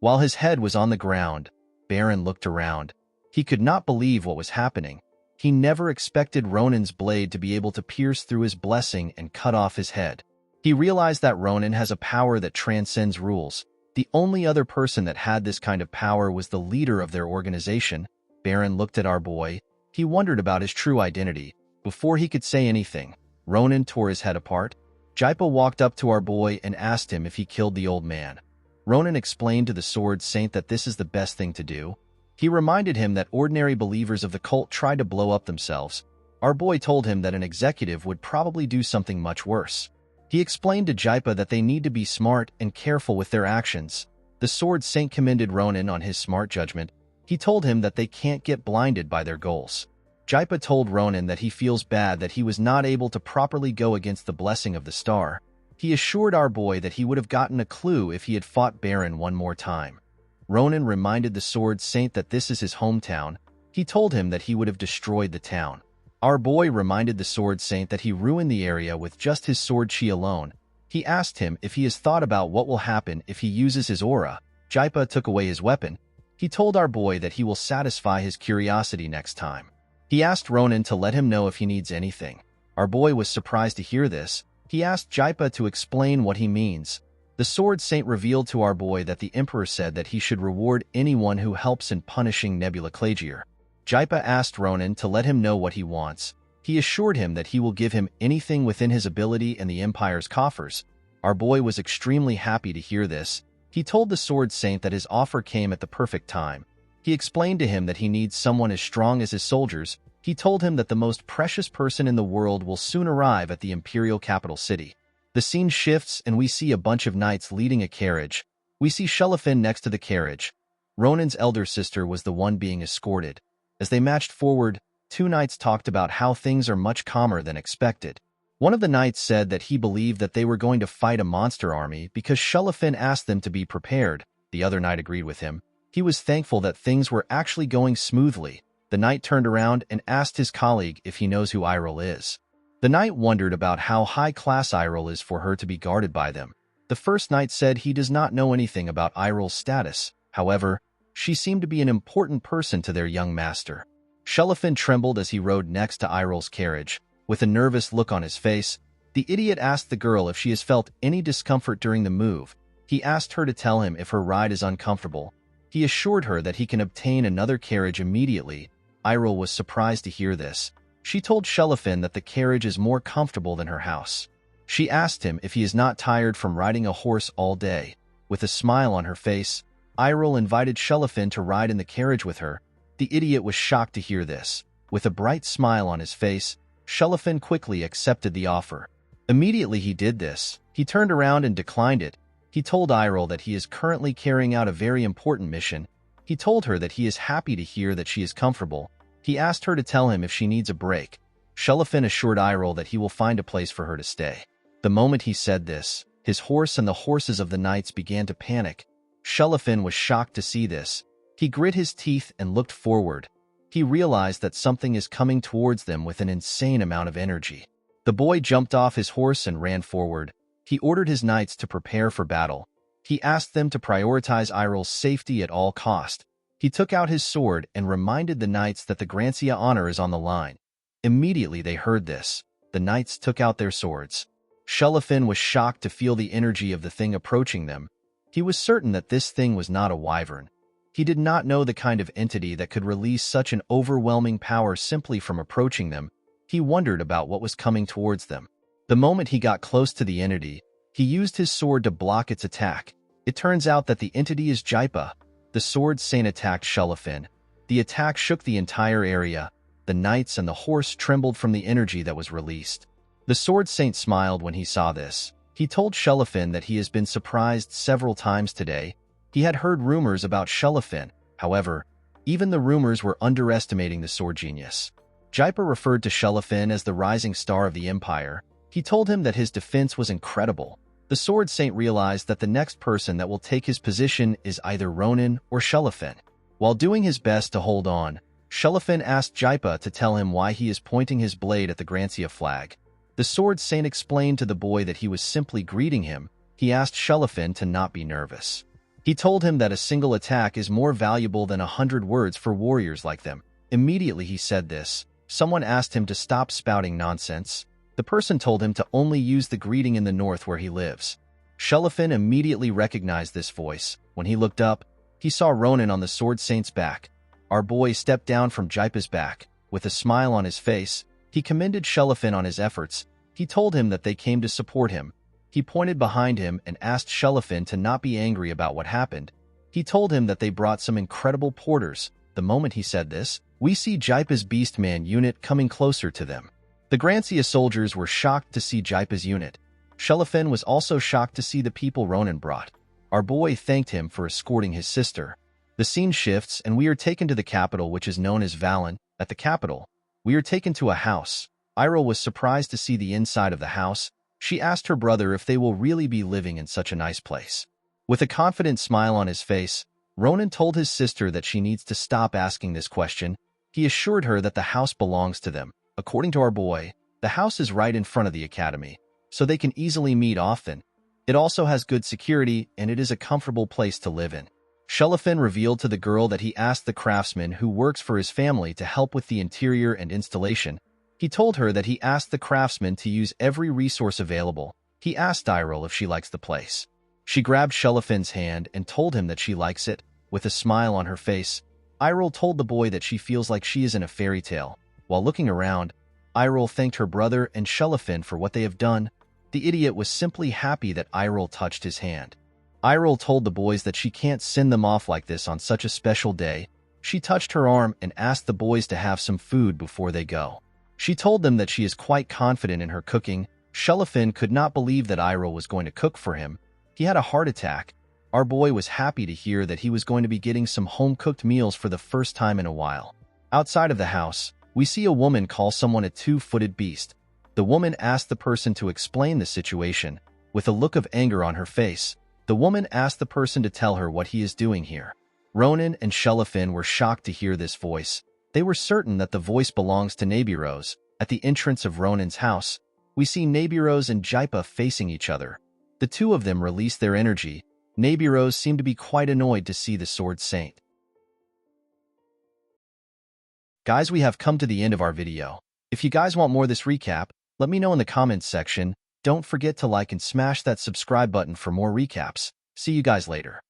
While his head was on the ground, Baron looked around. He could not believe what was happening. He never expected Ronan's blade to be able to pierce through his blessing and cut off his head. He realized that Ronan has a power that transcends rules. The only other person that had this kind of power was the leader of their organization. Baron looked at our boy. He wondered about his true identity. Before he could say anything, Ronan tore his head apart. Japa walked up to our boy and asked him if he killed the old man. Ronan explained to the Sword Saint that this is the best thing to do. He reminded him that ordinary believers of the cult tried to blow up themselves. Our boy told him that an executive would probably do something much worse. He explained to Japa that they need to be smart and careful with their actions. The Sword Saint commended Ronan on his smart judgment. He told him that they can't get blinded by their goals. Japa told Ronan that he feels bad that he was not able to properly go against the blessing of the star. He assured our boy that he would have gotten a clue if he had fought Baron one more time. Ronan reminded the Sword Saint that this is his hometown. He told him that he would have destroyed the town. Our boy reminded the Sword Saint that he ruined the area with just his sword chi alone. He asked him if he has thought about what will happen if he uses his aura. Japa took away his weapon. He told our boy that he will satisfy his curiosity next time. He asked Ronan to let him know if he needs anything. Our boy was surprised to hear this. He asked Japa to explain what he means. The Sword Saint revealed to our boy that the Emperor said that he should reward anyone who helps in punishing Nebula Clagier. Japa asked Ronan to let him know what he wants. He assured him that he will give him anything within his ability and the Empire's coffers. Our boy was extremely happy to hear this. He told the Sword Saint that his offer came at the perfect time. He explained to him that he needs someone as strong as his soldiers. He told him that the most precious person in the world will soon arrive at the Imperial capital city. The scene shifts and we see a bunch of knights leading a carriage. We see Shelafin next to the carriage. Ronan's elder sister was the one being escorted. As they marched forward, two knights talked about how things are much calmer than expected. One of the knights said that he believed that they were going to fight a monster army because Shelafin asked them to be prepared. The other knight agreed with him. He was thankful that things were actually going smoothly. The knight turned around and asked his colleague if he knows who Iril is. The knight wondered about how high-class Iril is for her to be guarded by them. The first knight said he does not know anything about Iril's status. However, she seemed to be an important person to their young master. Shelafin trembled as he rode next to Iril's carriage. With a nervous look on his face, the idiot asked the girl if she has felt any discomfort during the move. He asked her to tell him if her ride is uncomfortable. He assured her that he can obtain another carriage immediately. Iril was surprised to hear this. She told Shelafin that the carriage is more comfortable than her house. She asked him if he is not tired from riding a horse all day. With a smile on her face, Iril invited Shelafin to ride in the carriage with her. The idiot was shocked to hear this. With a bright smile on his face, Shelafin quickly accepted the offer. Immediately he did this, he turned around and declined it. He told Iril that he is currently carrying out a very important mission. He told her that he is happy to hear that she is comfortable. He asked her to tell him if she needs a break. Shelafin assured Iril that he will find a place for her to stay. The moment he said this, his horse and the horses of the knights began to panic. Shelafin was shocked to see this. He grit his teeth and looked forward. He realized that something is coming towards them with an insane amount of energy. The boy jumped off his horse and ran forward. He ordered his knights to prepare for battle. He asked them to prioritize Iril's safety at all cost. He took out his sword and reminded the knights that the Grancia honor is on the line. Immediately they heard this. The knights took out their swords. Shelafin was shocked to feel the energy of the thing approaching them. He was certain that this thing was not a wyvern. He did not know the kind of entity that could release such an overwhelming power simply from approaching them. He wondered about what was coming towards them. The moment he got close to the entity, he used his sword to block its attack. It turns out that the entity is Japa. The Sword Saint attacked Shelafin. The attack shook the entire area. The knights and the horse trembled from the energy that was released. The Sword Saint smiled when he saw this. He told Shelafin that he has been surprised several times today. He had heard rumors about Shelafin. However, even the rumors were underestimating the sword genius. Japa referred to Shelafin as the rising star of the Empire. He told him that his defense was incredible. The Sword Saint realized that the next person that will take his position is either Ronan or Shelafin. While doing his best to hold on, Shelafin asked Japa to tell him why he is pointing his blade at the Grancia flag. The Sword Saint explained to the boy that he was simply greeting him. He asked Shelafin to not be nervous. He told him that a single attack is more valuable than 100 words for warriors like them. Immediately he said this, someone asked him to stop spouting nonsense. The person told him to only use the greeting in the north where he lives. Shelifin immediately recognized this voice. When he looked up, he saw Ronan on the Sword Saint's back. Our boy stepped down from Japa's back. With a smile on his face, he commended Shelifin on his efforts. He told him that they came to support him. He pointed behind him and asked Shelifin to not be angry about what happened. He told him that they brought some incredible porters. The moment he said this, we see Japa's Beastman unit coming closer to them. The Grancia soldiers were shocked to see Japa's unit. Shelifin was also shocked to see the people Ronan brought. Our boy thanked him for escorting his sister. The scene shifts and we are taken to the capital, which is known as Valen. At the capital, we are taken to a house. Iroh was surprised to see the inside of the house. She asked her brother if they will really be living in such a nice place. With a confident smile on his face, Ronan told his sister that she needs to stop asking this question. He assured her that the house belongs to them. According to our boy, the house is right in front of the academy, so they can easily meet often. It also has good security, and it is a comfortable place to live in. Shelifin revealed to the girl that he asked the craftsman who works for his family to help with the interior and installation. He told her that he asked the craftsman to use every resource available. He asked Iroh if she likes the place. She grabbed Shelifin's hand and told him that she likes it. With a smile on her face, Iroh told the boy that she feels like she is in a fairy tale. While looking around, Iroh thanked her brother and Shelifin for what they have done. The idiot was simply happy that Iroh touched his hand. Iroh told the boys that she can't send them off like this on such a special day. She touched her arm and asked the boys to have some food before they go. She told them that she is quite confident in her cooking. Shelifin could not believe that Iroh was going to cook for him. He had a heart attack. Our boy was happy to hear that he was going to be getting some home-cooked meals for the first time in a while. Outside of the house, we see a woman call someone a two-footed beast. The woman asked the person to explain the situation. With a look of anger on her face, the woman asked the person to tell her what he is doing here. Ronan and Shelifin were shocked to hear this voice. They were certain that the voice belongs to Nabiros. At the entrance of Ronan's house, we see Nabiros and Japa facing each other. The two of them release their energy. Nabiros seemed to be quite annoyed to see the Sword Saint. Guys, we have come to the end of our video. If you guys want more of this recap, let me know in the comments section. Don't forget to like and smash that subscribe button for more recaps. See you guys later.